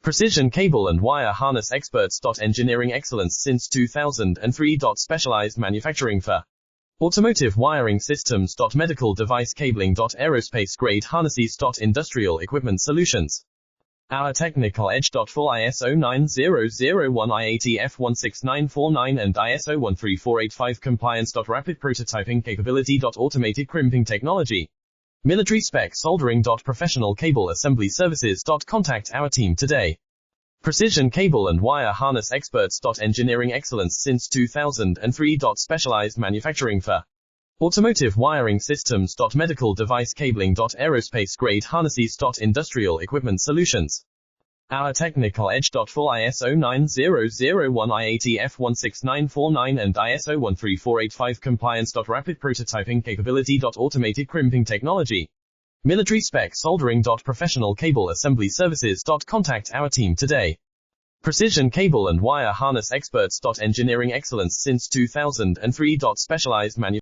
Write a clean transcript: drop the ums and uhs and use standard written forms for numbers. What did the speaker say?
Precision cable and wire harness experts. Engineering excellence since 2003. Specialized manufacturing for automotive wiring systems. Medical device cabling. Aerospace grade harnesses. Industrial equipment solutions. Our technical edge. Full ISO 9001 IATF 16949 and ISO 13485 compliance. Rapid prototyping capability. Automated crimping technology. Military spec soldering. Professional cable assembly services. Contact our team today. Precision cable and wire harness experts. Engineering excellence since 2003. Specialized manufacturing for automotive wiring systems. Medical device cabling. Aerospace grade harnesses. Industrial equipment solutions. Our technical edge. Full ISO 9001 IATF 16949 and ISO 13485 compliance. Rapid prototyping capability. Automated crimping technology. Military spec soldering. Professional cable assembly services. Contact our team today. Precision cable and wire harness experts. Engineering excellence since 2003. Specialized manufacturing.